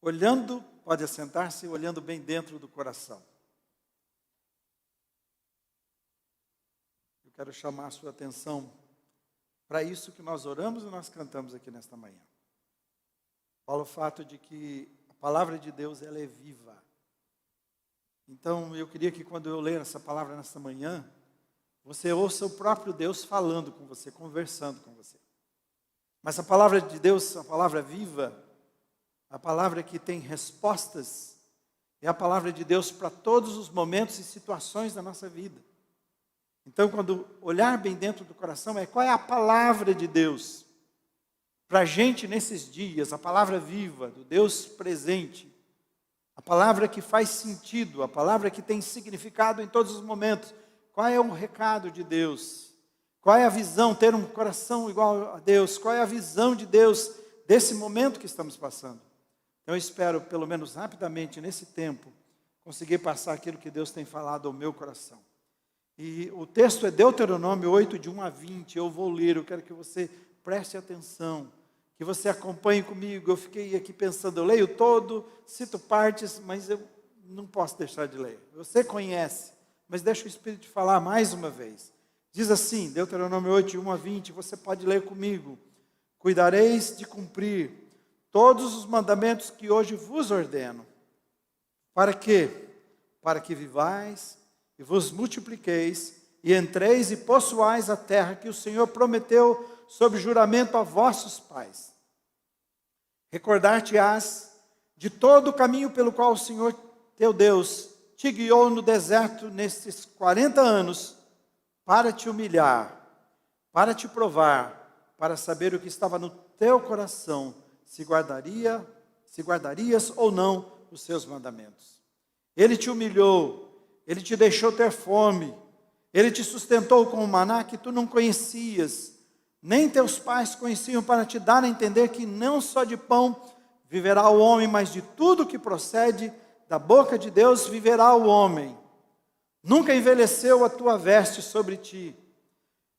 olhando, pode assentar-se, olhando bem dentro do coração. Eu quero chamar a sua atenção para isso que nós oramos e nós cantamos aqui nesta manhã. Fala o fato de que a palavra de Deus, ela é viva. Então, eu queria que quando eu ler essa palavra nesta manhã, você ouça o próprio Deus falando com você, conversando com você. Mas a palavra de Deus, a palavra viva, a palavra que tem respostas, é a palavra de Deus para todos os momentos e situações da nossa vida. Então, quando olhar bem dentro do coração, qual é a palavra de Deus para a gente nesses dias, a palavra viva, do Deus presente, a palavra que faz sentido, a palavra que tem significado em todos os momentos. Qual é o recado de Deus? Qual é a visão, ter um coração igual a Deus? Qual é a visão de Deus desse momento que estamos passando? Então, eu espero, pelo menos rapidamente, nesse tempo, conseguir passar aquilo que Deus tem falado ao meu coração. E o texto é Deuteronômio 8, de 1 a 20. Eu vou ler, eu quero que você preste atenção, que você acompanhe comigo. Eu fiquei aqui pensando, eu leio todo, cito partes, mas eu não posso deixar de ler. Você conhece, mas deixa o Espírito falar mais uma vez. Diz assim, Deuteronômio 8, de 1 a 20, você pode ler comigo. Cuidareis de cumprir todos os mandamentos que hoje vos ordeno. Para quê? Para que vivais e vos multipliqueis, e entreis e possuais a terra que o Senhor prometeu sob juramento a vossos pais. Recordar-te-ás de todo o caminho pelo qual o Senhor teu Deus te guiou no deserto nestes 40 anos, para te humilhar, para te provar, para saber o que estava no teu coração, se guardarias ou não os seus mandamentos. Ele te humilhou, ele te deixou ter fome, ele te sustentou com o maná que tu não conhecias, nem teus pais conheciam, para te dar a entender que não só de pão viverá o homem, mas de tudo que procede da boca de Deus viverá o homem. Nunca envelheceu a tua veste sobre ti,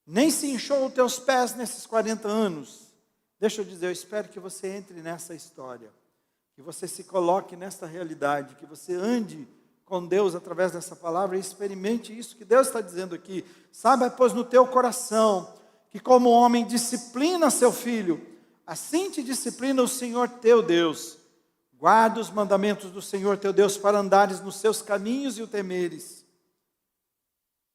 nem se inchou os teus pés nesses 40 anos. Deixa eu dizer, eu espero que você entre nessa história, que você se coloque nessa realidade, que você ande com Deus através dessa palavra e experimente isso que Deus está dizendo aqui. Saiba, pois, no teu coração, que como homem disciplina seu filho, assim te disciplina o Senhor teu Deus. Guarda os mandamentos do Senhor teu Deus para andares nos seus caminhos e o temeres.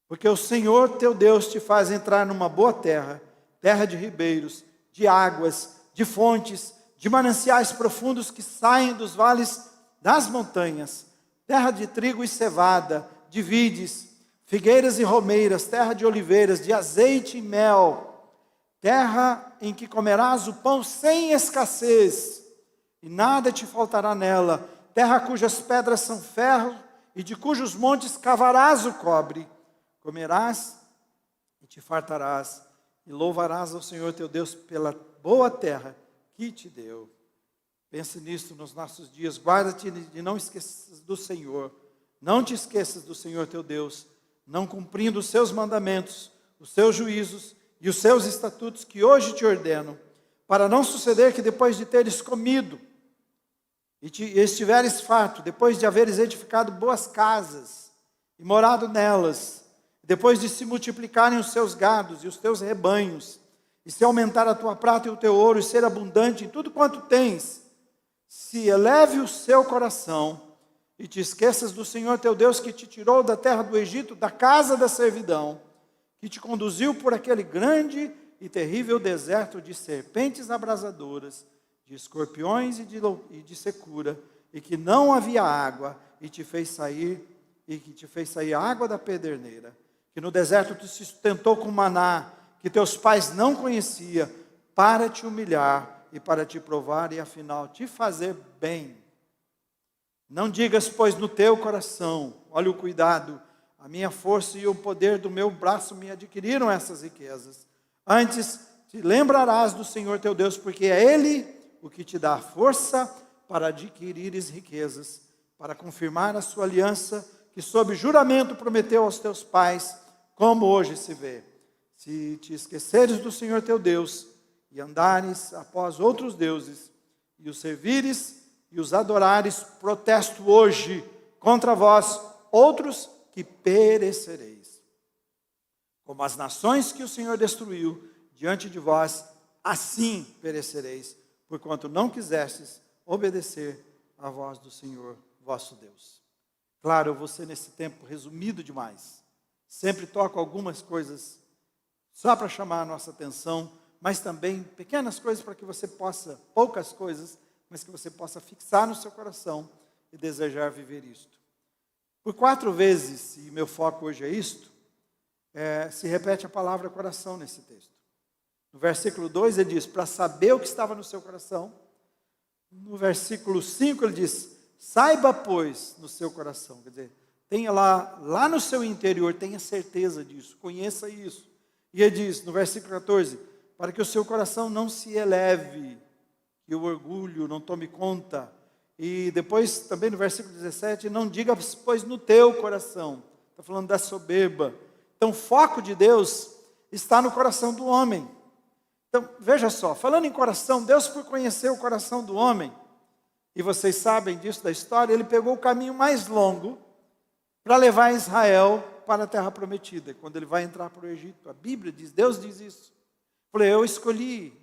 Porque o Senhor teu Deus te faz entrar numa boa terra, terra de ribeiros, de águas, de fontes, de mananciais profundos que saem dos vales das montanhas, terra de trigo e cevada, de vides, figueiras e romeiras, terra de oliveiras, de azeite e mel, terra em que comerás o pão sem escassez, e nada te faltará nela, terra cujas pedras são ferro, e de cujos montes cavarás o cobre. Comerás e te fartarás, e louvarás ao Senhor teu Deus pela boa terra que te deu. Pense nisso nos nossos dias. Guarda-te de não esqueças do Senhor. Não te esqueças do Senhor teu Deus, não cumprindo os seus mandamentos, os seus juízos e os seus estatutos que hoje te ordeno, para não suceder que depois de teres comido e estiveres farto, depois de haveres edificado boas casas e morado nelas, depois de se multiplicarem os seus gados e os teus rebanhos, e se aumentar a tua prata e o teu ouro, e ser abundante em tudo quanto tens, se eleve o seu coração, e te esqueças do Senhor teu Deus, que te tirou da terra do Egito, da casa da servidão, que te conduziu por aquele grande e terrível deserto de serpentes abrasadoras, de escorpiões e de secura, e que não havia água, e que te fez sair a água da pederneira, que no deserto te sustentou com maná, que teus pais não conheciam, para te humilhar e para te provar e afinal te fazer bem. Não digas, pois, no teu coração, olha o cuidado, a minha força e o poder do meu braço me adquiriram essas riquezas. Antes te lembrarás do Senhor teu Deus, porque é Ele o que te dá força para adquirires riquezas, para confirmar a sua aliança, que sob juramento prometeu aos teus pais, como hoje se vê. Se te esqueceres do Senhor teu Deus, e andares após outros deuses, e os servires, e os adorares, protesto hoje contra vós, outros que perecereis. Como as nações que o Senhor destruiu diante de vós, assim perecereis, porquanto não quisestes obedecer à voz do Senhor, vosso Deus. Claro, eu vou ser nesse tempo resumido demais. Sempre toco algumas coisas só para chamar a nossa atenção, mas também pequenas coisas para que você possa, poucas coisas, mas que você possa fixar no seu coração e desejar viver isto. Por 4 vezes, e meu foco hoje é isto, se repete a palavra coração nesse texto. No versículo 2 ele diz, para saber o que estava no seu coração. No versículo 5 ele diz, saiba, pois, no seu coração. Quer dizer, tenha lá no seu interior, tenha certeza disso, conheça isso. E ele diz, no versículo 14, para que o seu coração não se eleve, que o orgulho não tome conta. E depois, também no versículo 17, não diga, pois, no teu coração. Está falando da soberba. Então, o foco de Deus está no coração do homem. Então, veja só, falando em coração, Deus, por conhecer o coração do homem, e vocês sabem disso da história, ele pegou o caminho mais longo para levar Israel para a terra prometida, quando ele vai entrar para o Egito. A Bíblia diz, Deus diz isso.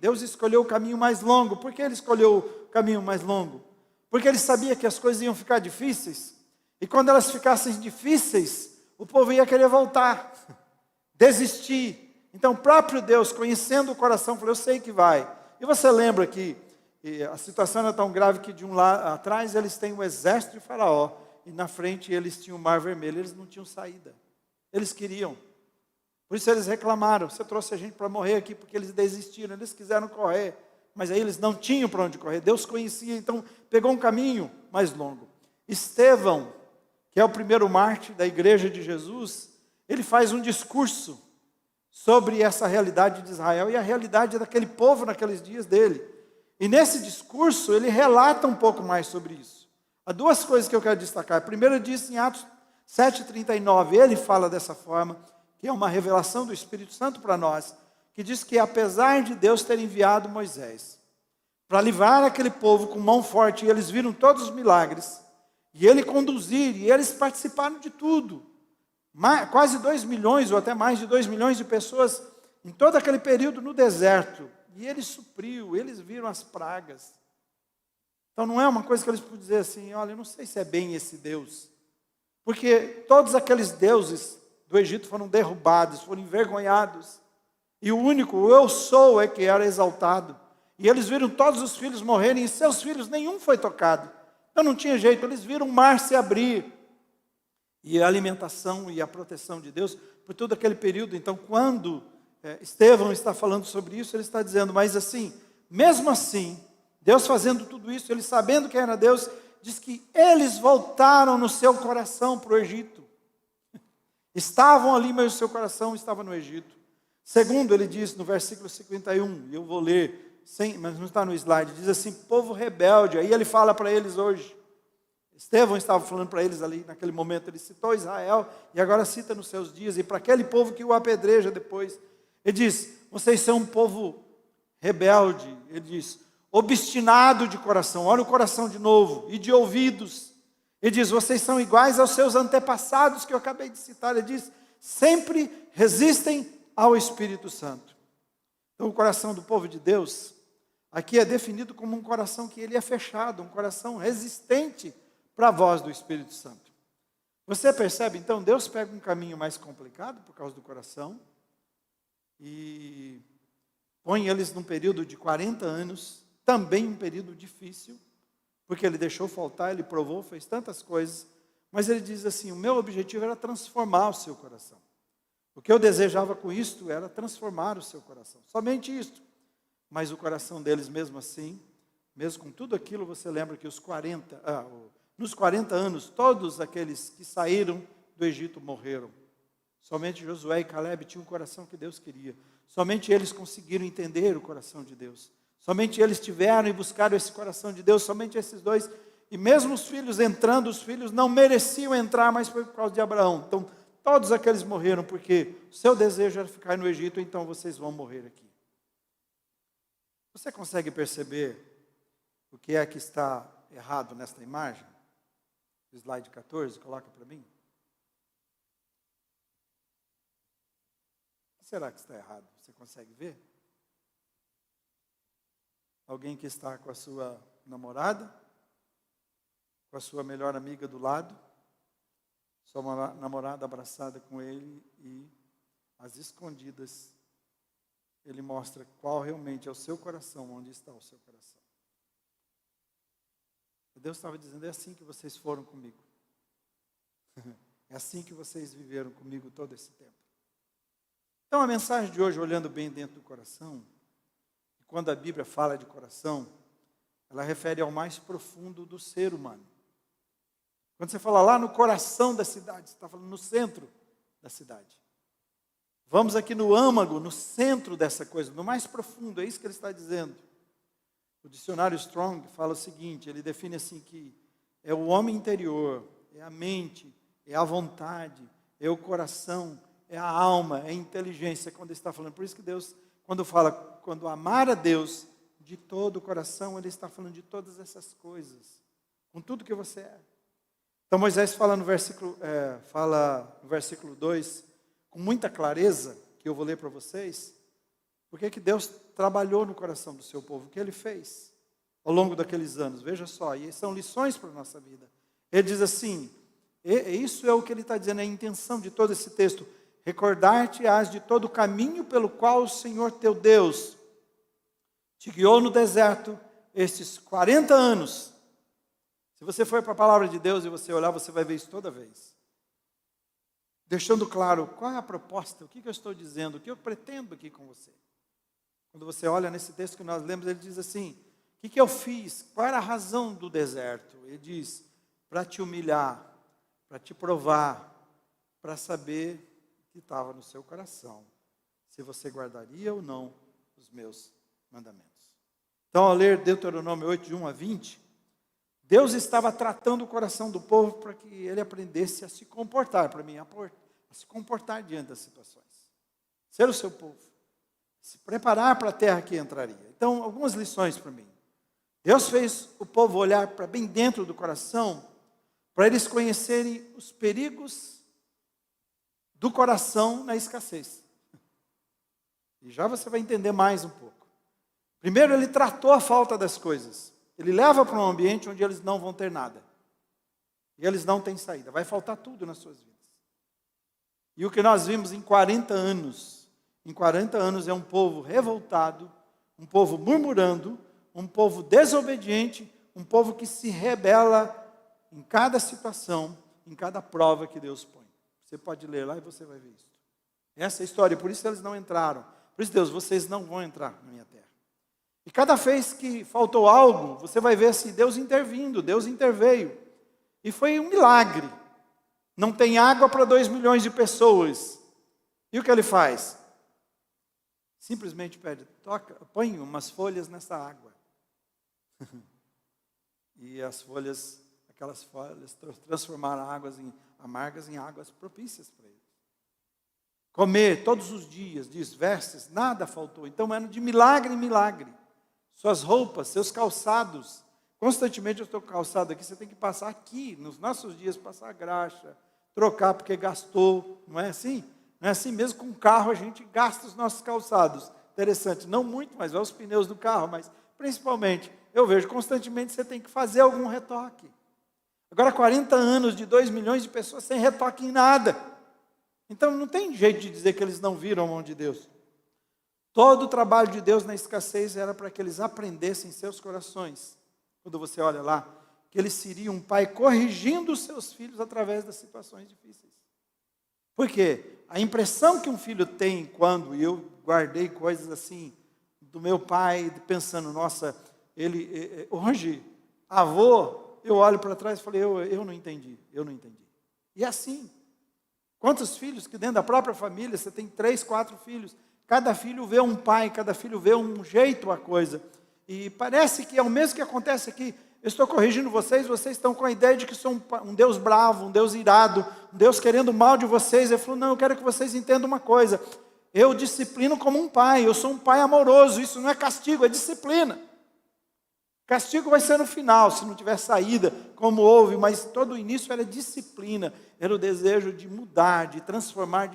Deus escolheu o caminho mais longo. Por que ele escolheu o caminho mais longo? Porque ele sabia que as coisas iam ficar difíceis, e quando elas ficassem difíceis, o povo ia querer voltar, desistir. Então o próprio Deus, conhecendo o coração, falou, eu sei que vai. E você lembra que a situação era tão grave que de um lado atrás eles têm o exército de Faraó, e na frente eles tinham o Mar Vermelho, eles não tinham saída. Eles queriam. Por isso eles reclamaram, você trouxe a gente para morrer aqui, porque eles desistiram, eles quiseram correr, mas aí eles não tinham para onde correr. Deus conhecia, então pegou um caminho mais longo. Estevão, que é o primeiro mártir da igreja de Jesus, ele faz um discurso sobre essa realidade de Israel e a realidade daquele povo naqueles dias dele. E nesse discurso ele relata um pouco mais sobre isso. Há 2 coisas que eu quero destacar. Primeiro, diz em Atos 7,39, ele fala dessa forma, que é uma revelação do Espírito Santo para nós, que diz que apesar de Deus ter enviado Moisés para livrar aquele povo com mão forte, e eles viram todos os milagres, e ele conduzir, e eles participaram de tudo, quase 2 milhões, ou até mais de 2 milhões de pessoas, em todo aquele período no deserto, e ele supriu, eles viram as pragas. Então não é uma coisa que eles podem dizer assim, olha, eu não sei se é bem esse Deus, porque todos aqueles deuses do Egito foram derrubados, foram envergonhados, e o único, o eu sou, é que era exaltado, e eles viram todos os filhos morrerem, e seus filhos nenhum foi tocado. Então não tinha jeito, eles viram o mar se abrir, e a alimentação e a proteção de Deus, por todo aquele período. Então quando Estevão está falando sobre isso, ele está dizendo, mas assim, mesmo assim, Deus fazendo tudo isso, ele sabendo quem era Deus, diz que eles voltaram no seu coração para o Egito. Estavam ali, mas o seu coração estava no Egito. Segundo, ele diz no versículo 51, e eu vou ler, mas não está no slide, diz assim, povo rebelde. Aí ele fala para eles hoje. Estevão estava falando para eles ali, naquele momento, ele citou Israel, e agora cita nos seus dias, e para aquele povo que o apedreja depois. Ele diz, vocês são um povo rebelde, ele diz, obstinado de coração, olha o coração de novo, e de ouvidos. Ele diz, vocês são iguais aos seus antepassados, que eu acabei de citar. Ele diz, sempre resistem ao Espírito Santo. Então o coração do povo de Deus, aqui é definido como um coração que ele é fechado, um coração resistente para a voz do Espírito Santo. Você percebe, então, Deus pega um caminho mais complicado por causa do coração, e põe eles num período de 40 anos, também um período difícil, porque ele deixou faltar, ele provou, fez tantas coisas, mas ele diz assim, o meu objetivo era transformar o seu coração. O que eu desejava com isto era transformar o seu coração, somente isto. Mas o coração deles mesmo assim, mesmo com tudo aquilo, você lembra que nos 40 anos, todos aqueles que saíram do Egito morreram. Somente Josué e Caleb tinham o coração que Deus queria. Somente eles conseguiram entender o coração de Deus. Somente eles tiveram e buscaram esse coração de Deus, somente esses dois. E mesmo os filhos entrando, os filhos não mereciam entrar, mas foi por causa de Abraão. Então, todos aqueles morreram, porque o seu desejo era ficar no Egito, então vocês vão morrer aqui. Você consegue perceber o que é que está errado nesta imagem? Slide 14, coloca para mim. O que será que está errado? Você consegue ver? Alguém que está com a sua namorada, com a sua melhor amiga do lado, sua namorada abraçada com ele e, às escondidas, ele mostra qual realmente é o seu coração, onde está o seu coração. Deus estava dizendo, é assim que vocês foram comigo. É assim que vocês viveram comigo todo esse tempo. Então a mensagem de hoje, olhando bem dentro do coração, quando a Bíblia fala de coração, ela refere ao mais profundo do ser humano. Quando você fala lá no coração da cidade, você está falando no centro da cidade. Vamos aqui no âmago, no centro dessa coisa, no mais profundo, é isso que ele está dizendo. O dicionário Strong fala o seguinte, ele define assim que é o homem interior, é a mente, é a vontade, é o coração, é a alma, é a inteligência, quando ele está falando. Por isso que Deus, quando amar a Deus de todo o coração, ele está falando de todas essas coisas, com tudo que você é. Então Moisés fala no versículo 2, com muita clareza, que eu vou ler para vocês, porque que Deus trabalhou no coração do seu povo, o que ele fez ao longo daqueles anos. Veja só, e são lições para a nossa vida. Ele diz assim, isso é o que ele está dizendo, é a intenção de todo esse texto. Recordar-te-ás de todo o caminho pelo qual o Senhor teu Deus te guiou no deserto estes 40 anos. Se você for para a palavra de Deus e você olhar, você vai ver isso toda vez. Deixando claro qual é a proposta, o que eu estou dizendo, o que eu pretendo aqui com você. Quando você olha nesse texto que nós lemos, ele diz assim, o que eu fiz? Qual era a razão do deserto? Ele diz, para te humilhar, para te provar, para saber o que estava no seu coração, se você guardaria ou não os meus mandamentos. Então, ao ler Deuteronômio 8, de 1 a 20, Deus estava tratando o coração do povo para que ele aprendesse a se comportar, para mim, a se comportar diante das situações. Ser o seu povo. Se preparar para a terra que entraria. Então, algumas lições para mim. Deus fez o povo olhar para bem dentro do coração, para eles conhecerem os perigos do coração na escassez. E já você vai entender mais um pouco. Primeiro, ele tratou a falta das coisas. Ele leva para um ambiente onde eles não vão ter nada. E eles não têm saída. Vai faltar tudo nas suas vidas. E o que nós vimos em 40 anos é um povo revoltado, um povo murmurando, um povo desobediente, um povo que se rebela em cada situação, em cada prova que Deus põe. Você pode ler lá e você vai ver isso. Essa é a história, por isso eles não entraram. Por isso, Deus, vocês não vão entrar na minha terra. E cada vez que faltou algo, você vai ver assim, Deus intervindo, Deus interveio. E foi um milagre. Não tem água para 2 milhões de pessoas. E o que ele faz? Simplesmente pede, põe umas folhas nessa água. E as folhas, aquelas folhas transformaram águas amargas em águas propícias para eles. Comer todos os dias, diz, vestes, nada faltou. Então era de milagre em milagre. Suas roupas, seus calçados. Constantemente eu estou calçado aqui, você tem que passar aqui, nos nossos dias, passar graxa, trocar porque gastou, não é assim? Não é assim mesmo, com o carro a gente gasta os nossos calçados. Interessante, não muito, mas vai os pneus do carro, mas principalmente, eu vejo constantemente você tem que fazer algum retoque. Agora 40 anos de 2 milhões de pessoas sem retoque em nada. Então não tem jeito de dizer que eles não viram a mão de Deus. Todo o trabalho de Deus na escassez era para que eles aprendessem em seus corações. Quando você olha lá, que ele seria um pai corrigindo os seus filhos através das situações difíceis. Por quê? A impressão que um filho tem quando eu guardei coisas assim do meu pai, pensando, nossa, hoje, avô, eu olho para trás e falei, eu não entendi. E é assim. Quantos filhos que dentro da própria família, você tem 3, 4 filhos, cada filho vê um pai, cada filho vê um jeito a coisa. E parece que é o mesmo que acontece aqui. Eu estou corrigindo vocês estão com a ideia de que sou um Deus bravo, um Deus irado, um Deus querendo o mal de vocês. Ele falou, não, eu quero que vocês entendam uma coisa. Eu disciplino como um pai, eu sou um pai amoroso, isso não é castigo, é disciplina. Castigo vai ser no final, se não tiver saída, como houve, mas todo o início era disciplina, era o desejo de mudar, de transformar,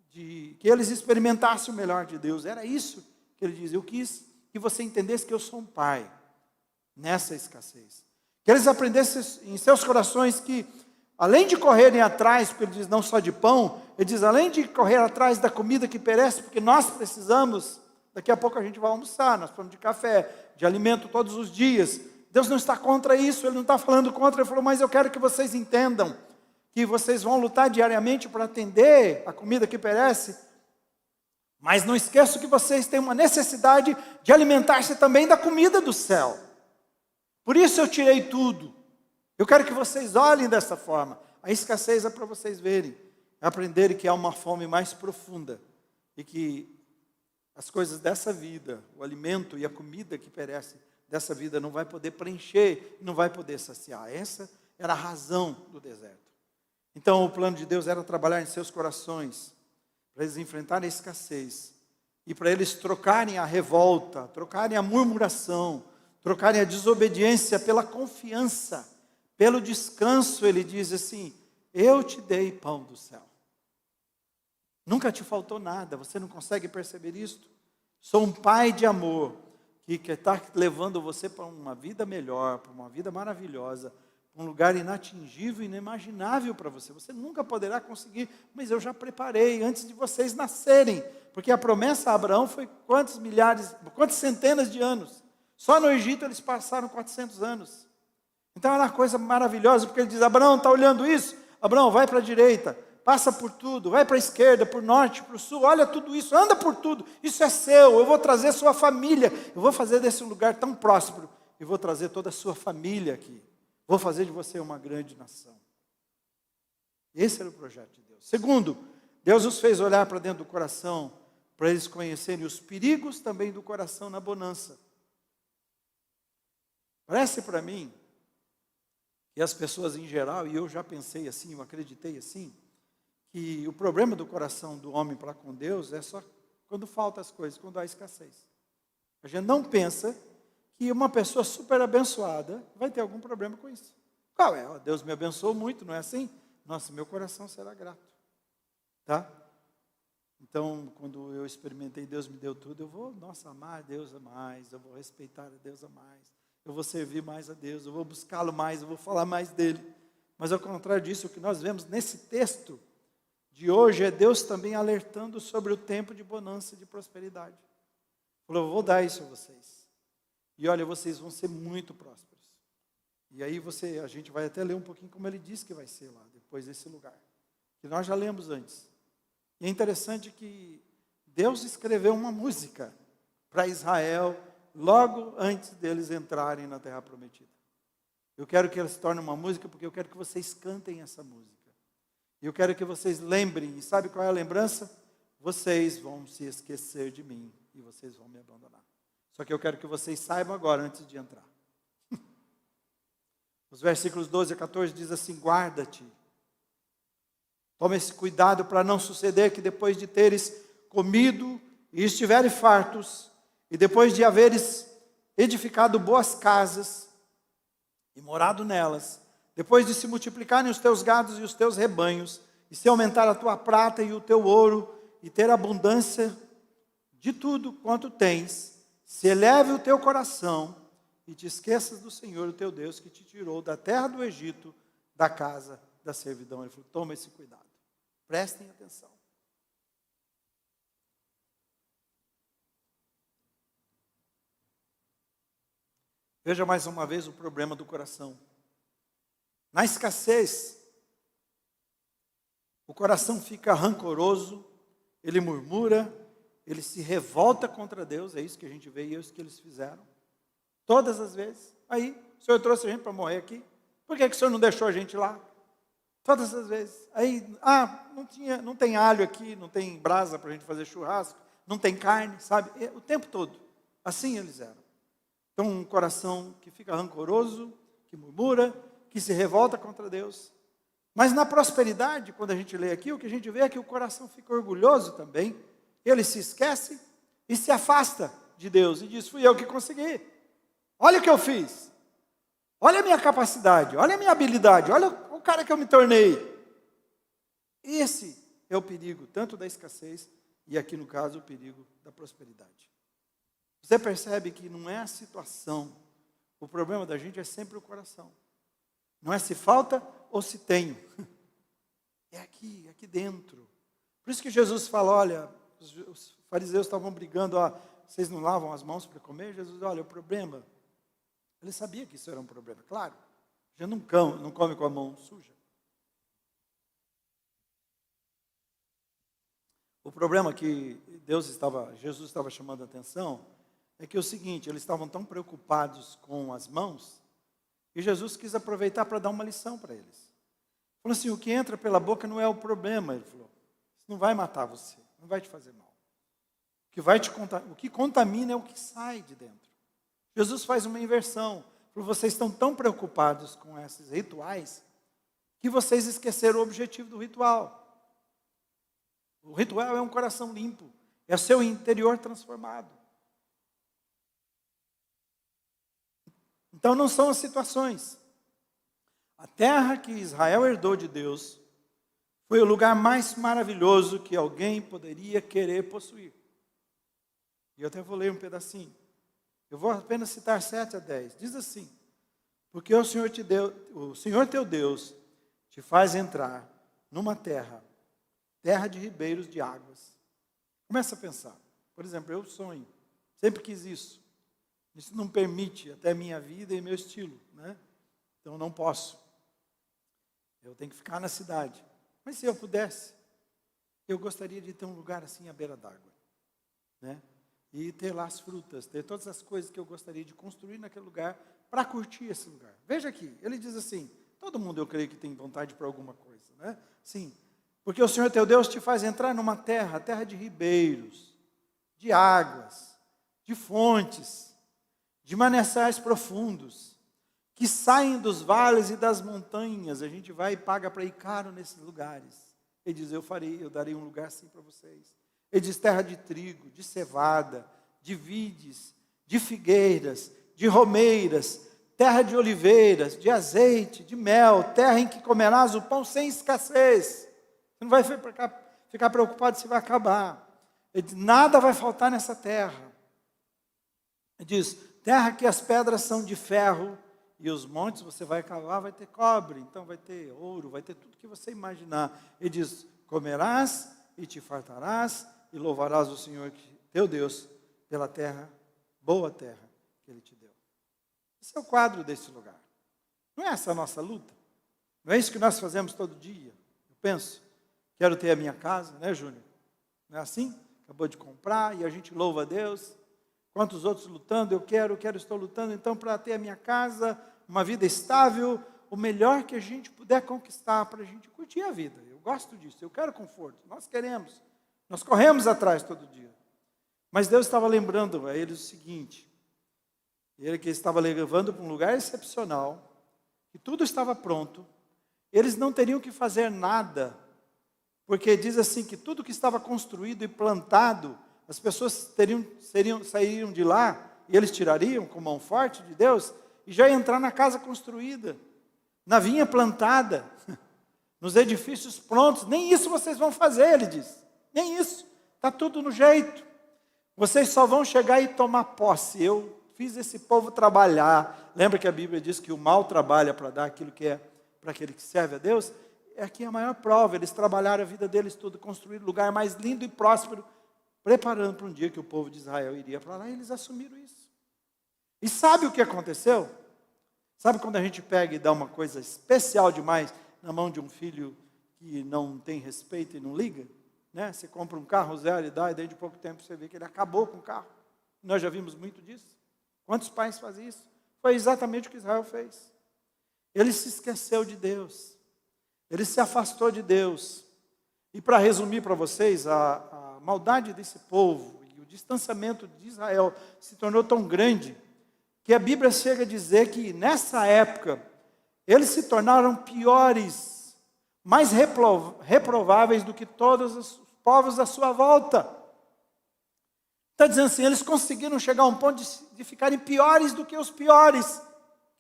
que eles experimentassem o melhor de Deus. Era isso que ele diz. Eu quis que você entendesse que eu sou um pai nessa escassez. Que eles aprendessem em seus corações que, além de correrem atrás, porque ele diz não só de pão, ele diz além de correr atrás da comida que perece, porque nós precisamos, daqui a pouco a gente vai almoçar, nós precisamos de café, de alimento todos os dias. Deus não está contra isso, Ele não está falando contra, Ele falou, mas eu quero que vocês entendam, que vocês vão lutar diariamente para atender a comida que perece, mas não esqueçam que vocês têm uma necessidade de alimentar-se também da comida do céu. Por isso eu tirei tudo. Eu quero que vocês olhem dessa forma. A escassez é para vocês verem, aprenderem que há uma fome mais profunda e que as coisas dessa vida, o alimento e a comida que perece dessa vida não vai poder preencher, não vai poder saciar. Essa era a razão do deserto. Então o plano de Deus era trabalhar em seus corações, para eles enfrentarem a escassez, e para eles trocarem a revolta, trocarem a murmuração, trocarem a desobediência pela confiança, pelo descanso. Ele diz assim, eu te dei pão do céu. Nunca te faltou nada, você não consegue perceber isto? Sou um pai de amor, que está levando você para uma vida melhor, para uma vida maravilhosa, para um lugar inatingível, inimaginável para você. Você nunca poderá conseguir, mas eu já preparei antes de vocês nascerem, porque a promessa a Abraão foi quantas centenas de anos. Só no Egito eles passaram 400 anos. Então era uma coisa maravilhosa, porque ele diz, Abraão, está olhando isso? Abraão, vai para a direita, passa por tudo, vai para a esquerda, para o norte, para o sul, olha tudo isso, anda por tudo, isso é seu, eu vou trazer sua família, eu vou fazer desse lugar tão próspero, e vou trazer toda a sua família aqui, vou fazer de você uma grande nação. Esse era o projeto de Deus. Segundo, Deus os fez olhar para dentro do coração, para eles conhecerem os perigos também do coração na bonança. Parece para mim, que as pessoas em geral, e eu já pensei assim, eu acreditei assim, que o problema do coração do homem para com Deus é só quando faltam as coisas, quando há escassez. A gente não pensa que uma pessoa super abençoada vai ter algum problema com isso. Qual é? Deus me abençoou muito, não é assim? Nossa, meu coração será grato. Tá? Então, quando eu experimentei, Deus me deu tudo, eu vou, amar a Deus a mais, eu vou respeitar a Deus a mais, eu vou servir mais a Deus, eu vou buscá-lo mais, eu vou falar mais dele. Mas ao contrário disso, o que nós vemos nesse texto de hoje é Deus também alertando sobre o tempo de bonança e de prosperidade. Falou, eu vou dar isso a vocês. E olha, vocês vão ser muito prósperos. E aí a gente vai até ler um pouquinho como ele disse que vai ser lá, depois desse lugar. Que nós já lemos antes. E é interessante que Deus escreveu uma música para Israel logo antes deles entrarem na Terra Prometida. Eu quero que ela se torne uma música porque eu quero que vocês cantem essa música. E eu quero que vocês lembrem, e sabe qual é a lembrança? Vocês vão se esquecer de mim e vocês vão me abandonar. Só que eu quero que vocês saibam agora, antes de entrar. Os versículos 12 a 14 diz assim, guarda-te. Toma esse cuidado para não suceder que depois de teres comido e estiveres fartos, e depois de haveres edificado boas casas e morado nelas, depois de se multiplicarem os teus gados e os teus rebanhos, e se aumentar a tua prata e o teu ouro, e ter abundância de tudo quanto tens, se eleve o teu coração, e te esqueças do Senhor, o teu Deus, que te tirou da terra do Egito, da casa da servidão. Ele falou, toma esse cuidado. Prestem atenção. Veja mais uma vez o problema do coração. Na escassez, o coração fica rancoroso, ele murmura, ele se revolta contra Deus, é isso que a gente vê e é isso que eles fizeram. Todas as vezes. Aí, o Senhor trouxe a gente para morrer aqui, por que o Senhor não deixou a gente lá? Todas as vezes. Aí, não tem alho aqui, não tem brasa para a gente fazer churrasco, não tem carne, sabe? O tempo todo. Assim eles eram. Então, um coração que fica rancoroso, que murmura, que se revolta contra Deus. Mas na prosperidade, quando a gente lê aqui, o que a gente vê é que o coração fica orgulhoso também. Ele se esquece e se afasta de Deus e diz, fui eu que consegui. Olha o que eu fiz. Olha a minha capacidade, olha a minha habilidade, olha o cara que eu me tornei. Esse é o perigo, tanto da escassez e aqui no caso o perigo da prosperidade. Você percebe que não é a situação, o problema da gente é sempre o coração. Não é se falta ou se tenho. É aqui dentro. Por isso que Jesus fala, olha, os fariseus estavam brigando, vocês não lavam as mãos para comer? Jesus, olha, o problema, ele sabia que isso era um problema, claro. Já não come com a mão suja. O problema que Jesus estava chamando a atenção, é que é o seguinte, eles estavam tão preocupados com as mãos, e Jesus quis aproveitar para dar uma lição para eles. Falou assim, o que entra pela boca não é o problema, ele falou. Isso não vai matar você, não vai te fazer mal. O que contamina é o que sai de dentro. Jesus faz uma inversão. Falou, vocês estão tão preocupados com esses rituais, que vocês esqueceram o objetivo do ritual. O ritual é um coração limpo, é o seu interior transformado. Então não são as situações. A terra que Israel herdou de Deus foi o lugar mais maravilhoso que alguém poderia querer possuir. E eu até vou ler um pedacinho. Eu vou apenas citar 7 a 10. Diz assim, porque o Senhor teu Deus te faz entrar numa terra de ribeiros de águas. Começa a pensar. Por exemplo, eu sonho, sempre quis isso. Isso não permite até a minha vida e meu estilo, né? Então não posso. Eu tenho que ficar na cidade. Mas se eu pudesse, eu gostaria de ter um lugar assim à beira d'água, né? E ter lá as frutas, ter todas as coisas que eu gostaria de construir naquele lugar para curtir esse lugar. Veja aqui, ele diz assim, todo mundo eu creio que tem vontade para alguma coisa, né? Sim, porque o Senhor teu Deus te faz entrar numa terra de ribeiros, de águas, de fontes, de mananciais profundos, que saem dos vales e das montanhas. A gente vai e paga para ir caro nesses lugares. Ele diz, eu darei um lugar assim para vocês. Ele diz, terra de trigo, de cevada, de vides, de figueiras, de romeiras, terra de oliveiras, de azeite, de mel, terra em que comerás o pão sem escassez. Você não vai ficar preocupado se vai acabar. Ele diz, nada vai faltar nessa terra. Ele diz, terra que as pedras são de ferro, e os montes você vai cavar, vai ter cobre, então vai ter ouro, vai ter tudo que você imaginar. Ele diz, comerás e te fartarás, e louvarás o Senhor teu Deus pela terra, boa terra que Ele te deu. Esse é o quadro desse lugar. Não é essa a nossa luta? Não é isso que nós fazemos todo dia? Eu penso, quero ter a minha casa, né, Júnior? Não é assim? Acabou de comprar e a gente louva a Deus. Quantos outros lutando? Eu quero, estou lutando então para ter a minha casa, uma vida estável, o melhor que a gente puder conquistar para a gente curtir a vida. Eu gosto disso, eu quero conforto, nós queremos, nós corremos atrás todo dia. Mas Deus estava lembrando a eles o seguinte, Ele que estava levando para um lugar excepcional, que tudo estava pronto, eles não teriam que fazer nada, porque diz assim que tudo que estava construído e plantado, as pessoas sairiam de lá, e eles tirariam com mão forte de Deus, e já ia entrar na casa construída, na vinha plantada, nos edifícios prontos. Nem isso vocês vão fazer, ele diz. Nem isso, está tudo no jeito. Vocês só vão chegar e tomar posse. Eu fiz esse povo trabalhar. Lembra que a Bíblia diz que o mal trabalha para dar aquilo que é para aquele que serve a Deus? Aqui é a maior prova, eles trabalharam a vida deles tudo, construíram o lugar mais lindo e próspero, preparando para um dia que o povo de Israel iria para lá, e eles assumiram isso. E sabe o que aconteceu? Sabe quando a gente pega e dá uma coisa especial demais na mão de um filho que não tem respeito e não liga? Né? Você compra um carro zero e dá, e dentro de pouco tempo você vê que ele acabou com o carro. Nós já vimos muito disso. Quantos pais fazem isso? Foi exatamente o que Israel fez. Ele se esqueceu de Deus. Ele se afastou de Deus. E para resumir para vocês, a maldade desse povo e o distanciamento de Israel se tornou tão grande que a Bíblia chega a dizer que nessa época eles se tornaram piores, mais reprováveis do que todos os povos à sua volta. Está dizendo assim, eles conseguiram chegar a um ponto de ficarem piores do que os piores,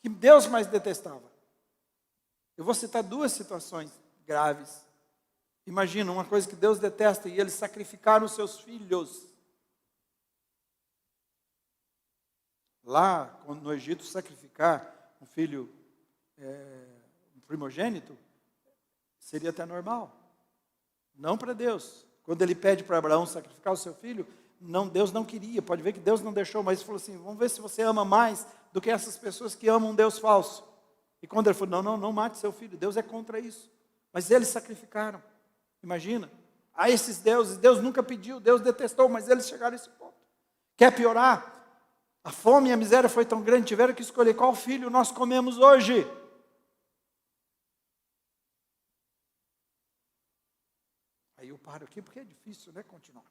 que Deus mais detestava. Eu vou citar duas situações graves. Imagina, uma coisa que Deus detesta, e eles sacrificaram os seus filhos. Lá, no Egito, sacrificar um filho, um primogênito, seria até normal. Não para Deus. Quando ele pede para Abraão sacrificar o seu filho, não, Deus não queria. Pode ver que Deus não deixou, mas ele falou assim, vamos ver se você ama mais do que essas pessoas que amam um Deus falso. E quando ele falou, não mate seu filho, Deus é contra isso. Mas eles sacrificaram. Imagina, a esses deuses, Deus nunca pediu, Deus detestou, mas eles chegaram a esse ponto. Quer piorar? A fome e a miséria foi tão grande, tiveram que escolher qual filho nós comemos hoje. Aí eu paro aqui porque é difícil, né, continuar.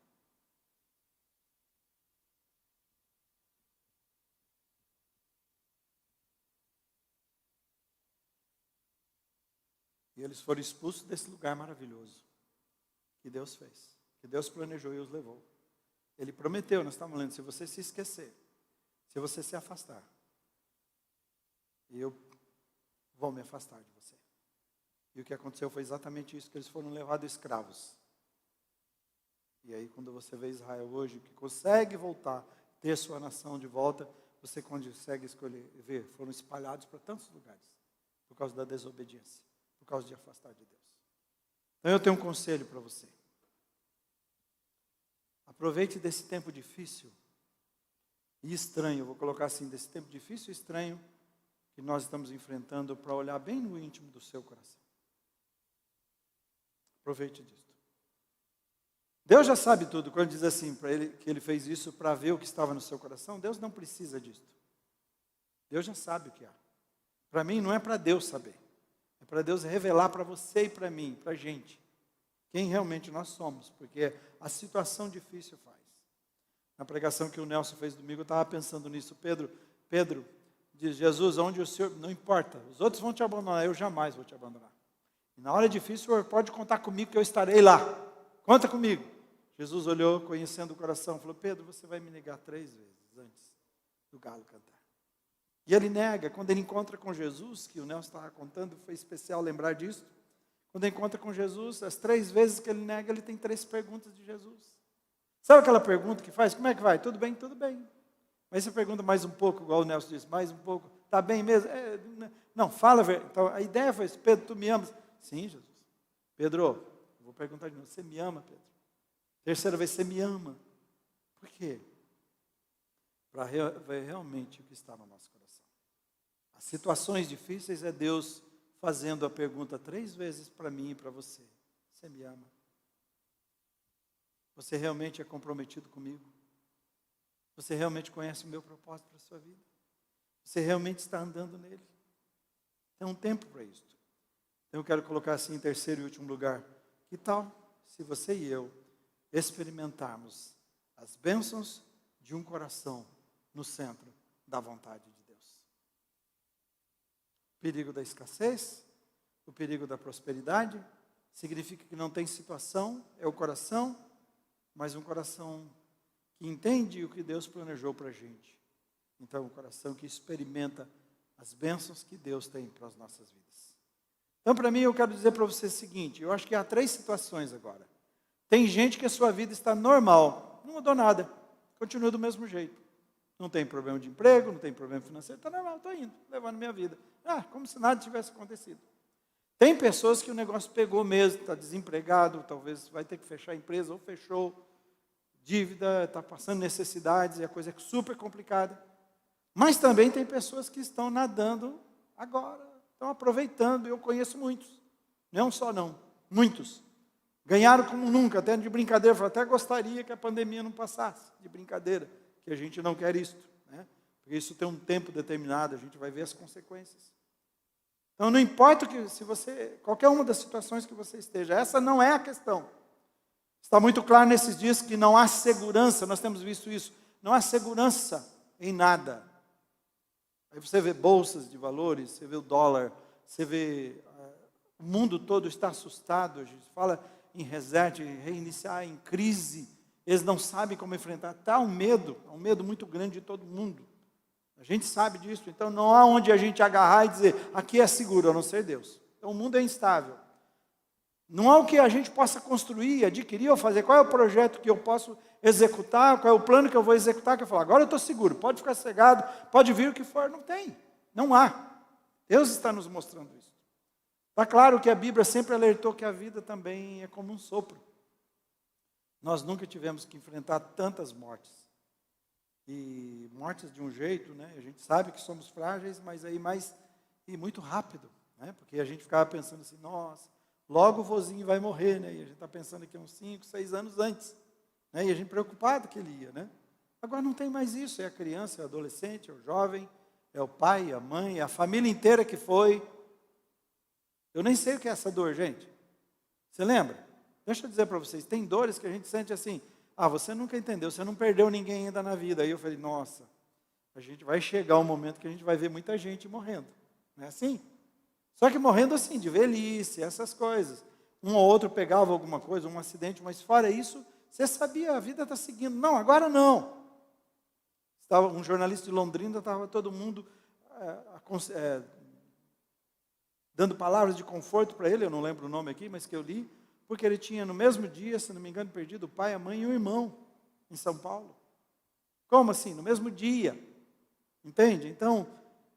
E eles foram expulsos desse lugar maravilhoso que Deus fez, que Deus planejou e os levou. Ele prometeu, nós estamos lendo, se você se esquecer, se você se afastar, eu vou me afastar de você. E o que aconteceu foi exatamente isso, que eles foram levados escravos. E aí quando você vê Israel hoje, que consegue voltar, ter sua nação de volta, você consegue escolher, ver, foram espalhados para tantos lugares, por causa da desobediência, por causa de afastar de Deus. Então eu tenho um conselho para você. Aproveite desse tempo difícil e estranho, vou colocar assim, desse tempo difícil e estranho que nós estamos enfrentando, para olhar bem no íntimo do seu coração. Aproveite disso. Deus já sabe tudo. Quando diz assim para ele que ele fez isso para ver o que estava no seu coração, Deus não precisa disso. Deus já sabe o que há. Para mim não é para Deus saber. É para Deus revelar para você e para mim, para a gente, quem realmente nós somos, porque a situação difícil faz. Na pregação que o Nelson fez domingo, eu estava pensando nisso. Pedro diz, Jesus, onde o Senhor, não importa, os outros vão te abandonar, eu jamais vou te abandonar. E na hora difícil, o Senhor pode contar comigo que eu estarei lá. Conta comigo. Jesus olhou, conhecendo o coração, falou, Pedro, você vai me negar 3 vezes antes do galo cantar. E ele nega. Quando ele encontra com Jesus, que o Nelson estava contando, foi especial lembrar disso. Quando ele encontra com Jesus, as 3 vezes que ele nega, ele tem 3 perguntas de Jesus. Sabe aquela pergunta que faz? Como é que vai? Tudo bem? Tudo bem. Mas você pergunta mais um pouco, igual o Nelson disse, mais um pouco. Está bem mesmo? Não, fala. Então, a ideia foi, Pedro, tu me amas? Sim, Jesus. Pedro, eu vou perguntar de novo, você me ama, Pedro? Terceira vez, você me ama. Por quê? Para ver realmente o que está no nosso coração. As situações difíceis é Deus fazendo a pergunta 3 vezes para mim e para você. Você me ama? Você realmente é comprometido comigo? Você realmente conhece o meu propósito para a sua vida? Você realmente está andando nele? Tem um tempo para isso. Então eu quero colocar assim em terceiro e último lugar. Que tal se você e eu experimentarmos as bênçãos de um coração no centro da vontade de Deus? O perigo da escassez, o perigo da prosperidade, significa que não tem situação, é o coração, mas um coração que entende o que Deus planejou para a gente. Então, um coração que experimenta as bênçãos que Deus tem para as nossas vidas. Então, para mim, eu quero dizer para você o seguinte, eu acho que há 3 situações agora. Tem gente que a sua vida está normal, não mudou nada, continua do mesmo jeito. Não tem problema de emprego, não tem problema financeiro, está normal, estou indo, levando minha vida. Como se nada tivesse acontecido. Tem pessoas que o negócio pegou mesmo, está desempregado, talvez vai ter que fechar a empresa, ou fechou, dívida, está passando necessidades, e a coisa é super complicada. Mas também tem pessoas que estão nadando agora, estão aproveitando, eu conheço muitos. Não só não, muitos. Ganharam como nunca, até de brincadeira, até gostaria que a pandemia não passasse, de brincadeira, que a gente não quer isto, né? Porque isso tem um tempo determinado, a gente vai ver as consequências. Então não importa que se você, qualquer uma das situações que você esteja, essa não é a questão. Está muito claro nesses dias que não há segurança, nós temos visto isso, não há segurança em nada. Aí você vê bolsas de valores, você vê o dólar, você vê, o mundo todo está assustado, a gente fala em reset, em reiniciar, em crise, eles não sabem como enfrentar. Está um medo muito grande de todo mundo. A gente sabe disso, então não há onde a gente agarrar e dizer, aqui é seguro, a não ser Deus. Então o mundo é instável. Não há o que a gente possa construir, adquirir ou fazer. Qual é o projeto que eu posso executar? Qual é o plano que eu vou executar? Que eu falo, agora eu estou seguro, pode ficar cegado, pode vir o que for. Não tem, não há. Deus está nos mostrando isso. Está claro que a Bíblia sempre alertou que a vida também é como um sopro. Nós nunca tivemos que enfrentar tantas mortes. E mortes de um jeito, né? A gente sabe que somos frágeis, mas aí e muito rápido, né? Porque a gente ficava pensando assim, nossa, logo o vozinho vai morrer, né? E a gente está pensando que é uns 5, 6 anos antes, né? E a gente preocupado que ele ia, né? Agora não tem mais isso, é a criança, é o adolescente, é o jovem, é o pai, a mãe, é a família inteira que foi. Eu nem sei o que é essa dor, gente. Você lembra? Deixa eu dizer para vocês, tem dores que a gente sente assim, você nunca entendeu, você não perdeu ninguém ainda na vida. Aí eu falei, nossa, a gente vai chegar um momento que a gente vai ver muita gente morrendo. Não é assim? Só que morrendo assim, de velhice, essas coisas. Um ou outro pegava alguma coisa, um acidente, mas fora isso, você sabia, a vida está seguindo. Não, agora não. Estava um jornalista de Londrina, estava todo mundo dando palavras de conforto para ele, eu não lembro o nome aqui, mas que eu li, porque ele tinha no mesmo dia, se não me engano, perdido o pai, a mãe e o irmão, em São Paulo. Como assim? No mesmo dia. Entende? Então,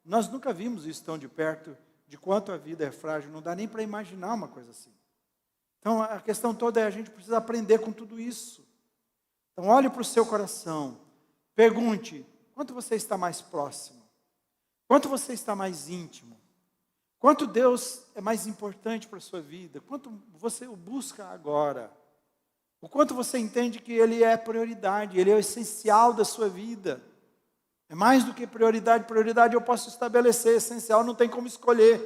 nós nunca vimos isso tão de perto, de quanto a vida é frágil, não dá nem para imaginar uma coisa assim. Então, a questão toda é a gente precisa aprender com tudo isso. Então, olhe para o seu coração, pergunte, quanto você está mais próximo? Quanto você está mais íntimo? Quanto Deus é mais importante para a sua vida? Quanto você o busca agora? O quanto você entende que Ele é prioridade, Ele é o essencial da sua vida. É mais do que prioridade. Prioridade eu posso estabelecer, essencial não tem como escolher.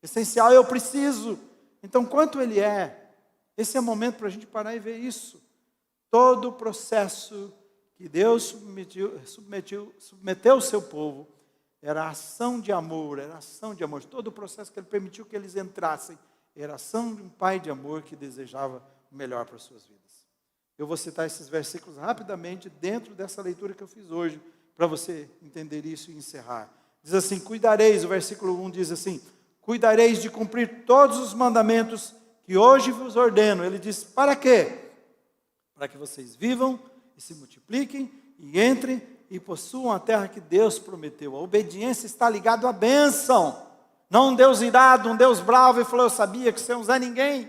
Essencial eu preciso. Então, quanto Ele é? Esse é o momento para a gente parar e ver isso. Todo o processo que Deus submeteu o seu povo, era ação de amor, era ação de amor. Todo o processo que Ele permitiu que eles entrassem, era ação de um pai de amor que desejava o melhor para as suas vidas. Eu vou citar esses versículos rapidamente dentro dessa leitura que eu fiz hoje, para você entender isso e encerrar. Diz assim, cuidareis, o versículo 1 diz assim, cuidareis de cumprir todos os mandamentos que hoje vos ordeno. Ele diz, para quê? Para que vocês vivam e se multipliquem e entrem e possuam a terra que Deus prometeu. A obediência está ligada à bênção. Não um Deus irado, um Deus bravo e falou, eu sabia que você não usa ninguém.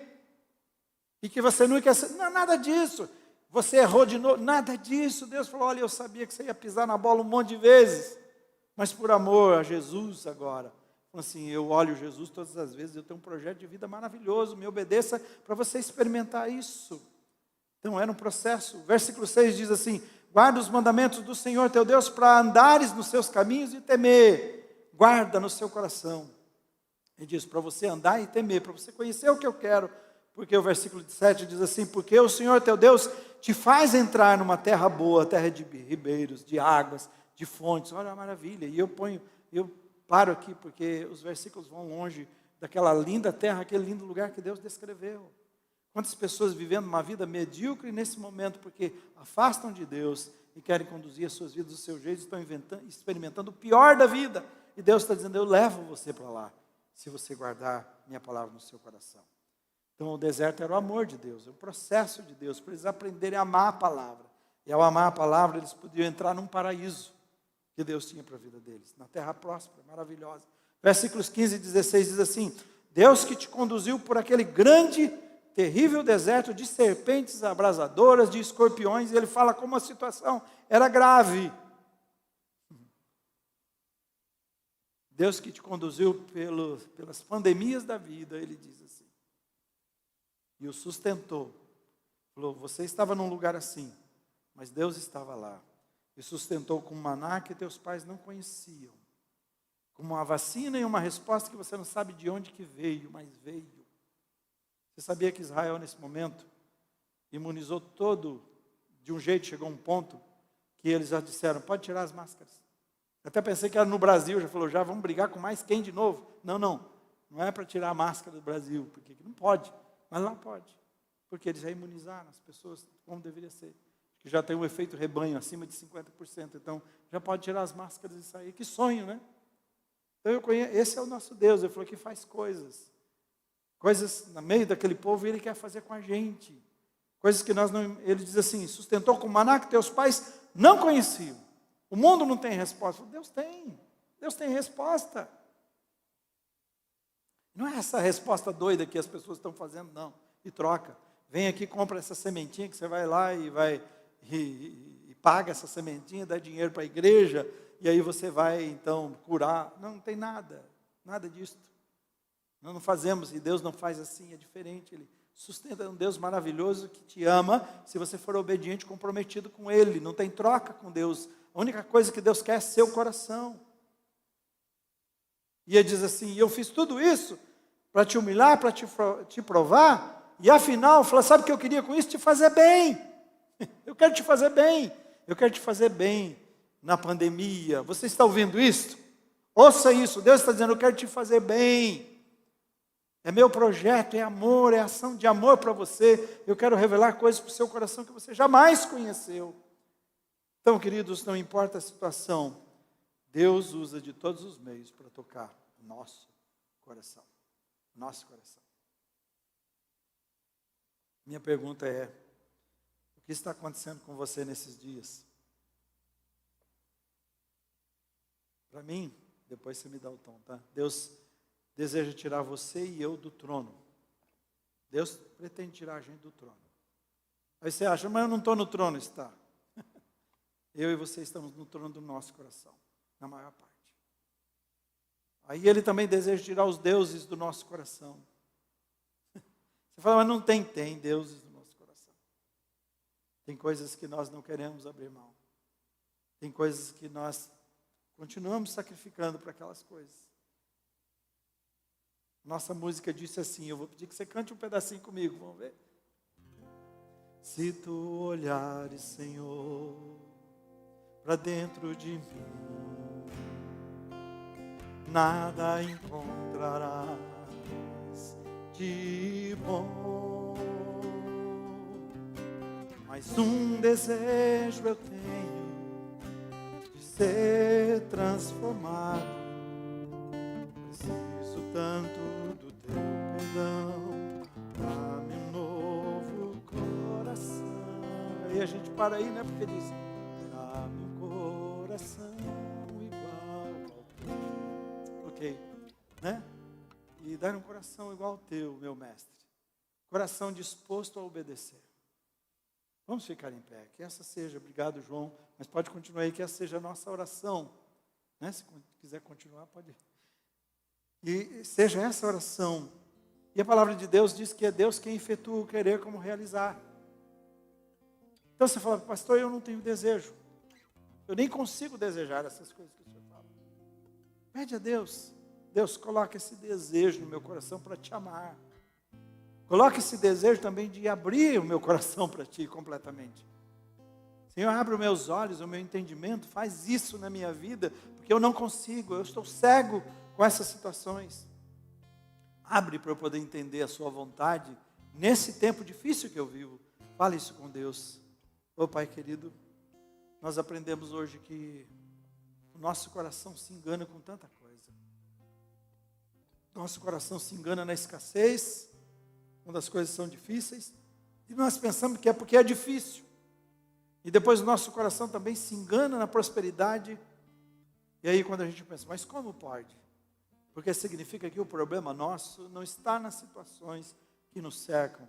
E que você nunca ia ser. Não, nada disso. Você errou de novo. Nada disso. Deus falou, olha, eu sabia que você ia pisar na bola um monte de vezes. Mas por amor a Jesus agora. Assim, eu olho Jesus todas as vezes, eu tenho um projeto de vida maravilhoso, me obedeça para você experimentar isso. Então era um processo. O versículo 6 diz assim, guarda os mandamentos do Senhor teu Deus para andares nos seus caminhos e temer. Guarda no seu coração. Ele diz, para você andar e temer, para você conhecer o que eu quero. Porque o versículo 7 diz assim, porque o Senhor teu Deus te faz entrar numa terra boa, terra de ribeiros, de águas, de fontes. Olha a maravilha. E eu paro aqui porque os versículos vão longe daquela linda terra, aquele lindo lugar que Deus descreveu. Quantas pessoas vivendo uma vida medíocre nesse momento, porque afastam de Deus e querem conduzir as suas vidas do seu jeito, estão experimentando o pior da vida. E Deus está dizendo, eu levo você para lá, se você guardar minha palavra no seu coração. Então o deserto era o amor de Deus, o processo de Deus, para eles aprenderem a amar a palavra. E ao amar a palavra, eles podiam entrar num paraíso que Deus tinha para a vida deles, na terra próspera, maravilhosa. Versículos 15 e 16 diz assim, Deus que te conduziu por aquele grande terrível deserto de serpentes abrasadoras, de escorpiões, e ele fala como a situação era grave. Deus que te conduziu pelas pandemias da vida, ele diz assim, e o sustentou. Falou, você estava num lugar assim, mas Deus estava lá. E sustentou com maná que teus pais não conheciam. Com uma vacina e uma resposta que você não sabe de onde que veio, mas veio. Você sabia que Israel, nesse momento, imunizou todo, de um jeito, chegou a um ponto, que eles já disseram, pode tirar as máscaras. Até pensei que era no Brasil, já falou, já vamos brigar com mais quem de novo? Não é para tirar a máscara do Brasil, porque não pode, mas lá pode. porque eles já imunizaram as pessoas como deveria ser. Que já tem um efeito rebanho acima de 50%, então já pode tirar as máscaras e sair. Que sonho, né? Então eu conheço, esse é o nosso Deus, ele falou que faz coisas no meio daquele povo, e ele quer fazer com a gente. Coisas que nós não, ele diz assim, sustentou com maná que teus pais não conheciam. O mundo não tem resposta. Deus tem resposta. Não é essa resposta doida que as pessoas estão fazendo, não. E troca. Vem aqui, compra essa sementinha que você vai lá e paga essa sementinha, dá dinheiro para a igreja, e aí você vai, então, curar. Não tem nada disso. Nós não fazemos, e Deus não faz assim, é diferente. Ele sustenta um Deus maravilhoso que te ama, se você for obediente, comprometido com Ele. Não tem troca com Deus. A única coisa que Deus quer é seu coração. E ele diz assim, eu fiz tudo isso para te humilhar, para te provar, e afinal, fala, sabe o que eu queria com isso? Te fazer bem. Eu quero te fazer bem. Eu quero te fazer bem na pandemia. Você está ouvindo isso? Ouça isso. Deus está dizendo, eu quero te fazer bem. É meu projeto, é amor, é ação de amor para você. Eu quero revelar coisas para o seu coração que você jamais conheceu. Então, queridos, não importa a situação, Deus usa de todos os meios para tocar o nosso coração. Nosso coração. Minha pergunta é, o que está acontecendo com você nesses dias? Para mim, depois você me dá o tom, tá? Deus deseja tirar você e eu do trono. Deus pretende tirar a gente do trono. Aí você acha, mas eu não estou no trono. Está. Eu e você estamos no trono do nosso coração, na maior parte. Aí Ele também deseja tirar os deuses do nosso coração. Você fala, mas não tem deuses no nosso coração. Tem coisas que nós não queremos abrir mão. Tem coisas que nós continuamos sacrificando para aquelas coisas. Nossa música disse assim, eu vou pedir que você cante um pedacinho comigo, vamos ver? Se tu olhares, Senhor, para dentro de mim, nada encontrarás de bom, mas um desejo eu tenho de ser transformado. Preciso tanto do teu perdão, dá-me um novo coração. Aí a gente para aí, né? Porque diz, dá-me um coração igual ao teu. Ok, né? E dar um coração igual ao teu, meu mestre. Coração disposto a obedecer. Vamos ficar em pé. Que essa seja, obrigado, João, mas pode continuar aí, que essa seja a nossa oração. Né? Se quiser continuar, pode ir. E seja essa oração. E a palavra de Deus diz que é Deus quem efetua o querer como realizar. Então você fala, pastor, eu não tenho desejo. Eu nem consigo desejar essas coisas que o senhor fala. Pede a Deus. Deus, coloca esse desejo no meu coração para te amar. Coloca esse desejo também de abrir o meu coração para ti completamente. Senhor, abre os meus olhos, o meu entendimento, faz isso na minha vida, porque eu não consigo, eu estou cego com essas situações. Abre para eu poder entender a sua vontade, nesse tempo difícil que eu vivo. Fale isso com Deus. Ô Pai querido, nós aprendemos hoje que o nosso coração se engana com tanta coisa. Nosso coração se engana na escassez, quando as coisas são difíceis, e nós pensamos que é porque é difícil. E depois o nosso coração também se engana na prosperidade. E aí quando a gente pensa, mas como pode? Porque significa que o problema nosso não está nas situações que nos cercam,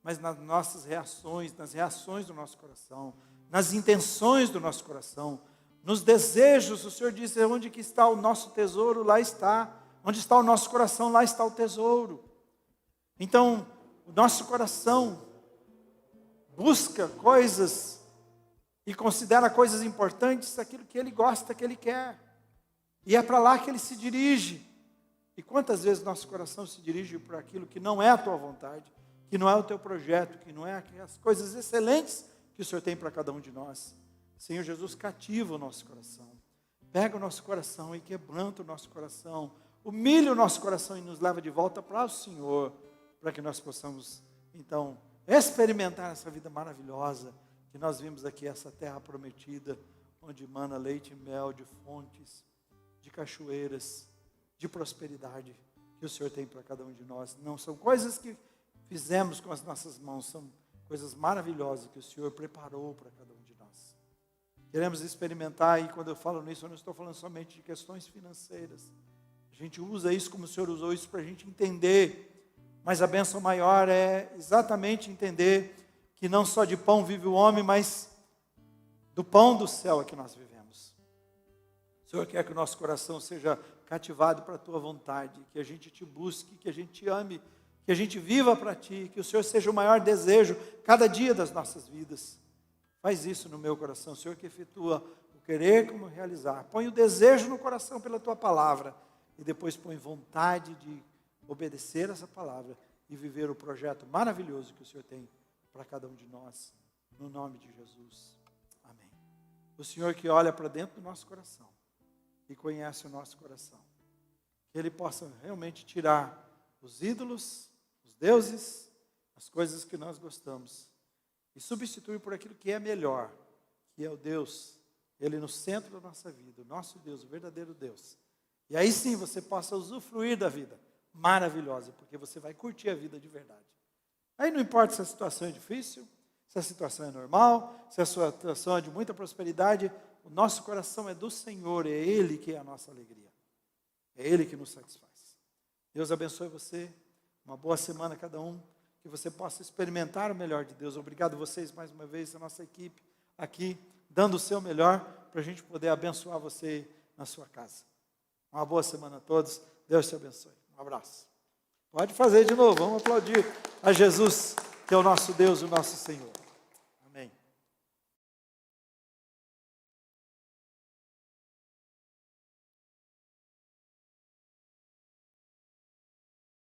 mas nas nossas reações, nas reações do nosso coração, nas intenções do nosso coração, nos desejos. O Senhor disse, onde que está o nosso tesouro, lá está. Onde está o nosso coração, lá está o tesouro. Então, o nosso coração busca coisas e considera coisas importantes, aquilo que ele gosta, que ele quer. E é para lá que ele se dirige. E quantas vezes nosso coração se dirige para aquilo que não é a tua vontade, que não é o teu projeto, que não é as coisas excelentes que o Senhor tem para cada um de nós. Senhor Jesus, cativa o nosso coração. Pega o nosso coração e quebranta o nosso coração. Humilha o nosso coração e nos leva de volta para o Senhor, para que nós possamos, então, experimentar essa vida maravilhosa que nós vimos aqui, essa terra prometida, onde mana leite e mel, de fontes, de cachoeiras, de prosperidade que o Senhor tem para cada um de nós. Não são coisas que fizemos com as nossas mãos, são coisas maravilhosas que o Senhor preparou para cada um de nós. Queremos experimentar, e quando eu falo nisso, eu não estou falando somente de questões financeiras. A gente usa isso como o Senhor usou isso para a gente entender, mas a bênção maior é exatamente entender que não só de pão vive o homem, mas do pão do céu é que nós vivemos. O Senhor quer que o nosso coração seja cativado para a Tua vontade, que a gente Te busque, que a gente Te ame, que a gente viva para Ti, que o Senhor seja o maior desejo cada dia das nossas vidas. Faz isso no meu coração, Senhor, que efetua o querer como o realizar. Põe o desejo no coração pela Tua palavra e depois põe vontade de obedecer essa palavra e viver o projeto maravilhoso que o Senhor tem para cada um de nós, no nome de Jesus. Amém. O Senhor que olha para dentro do nosso coração e conhece o nosso coração, que Ele possa realmente tirar os ídolos, os deuses, as coisas que nós gostamos e substituir por aquilo que é melhor, que é o Deus, Ele no centro da nossa vida, o nosso Deus, o verdadeiro Deus. E aí sim você possa usufruir da vida maravilhosa, porque você vai curtir a vida de verdade. Aí não importa se a situação é difícil, se a situação é normal, se a situação é de muita prosperidade, o nosso coração é do Senhor, é Ele que é a nossa alegria. É Ele que nos satisfaz. Deus abençoe você, uma boa semana a cada um, que você possa experimentar o melhor de Deus. Obrigado a vocês mais uma vez, a nossa equipe aqui, dando o seu melhor, para a gente poder abençoar você na sua casa. Uma boa semana a todos, Deus te abençoe. Um abraço. Pode fazer de novo, vamos aplaudir a Jesus, que é o nosso Deus, o nosso Senhor.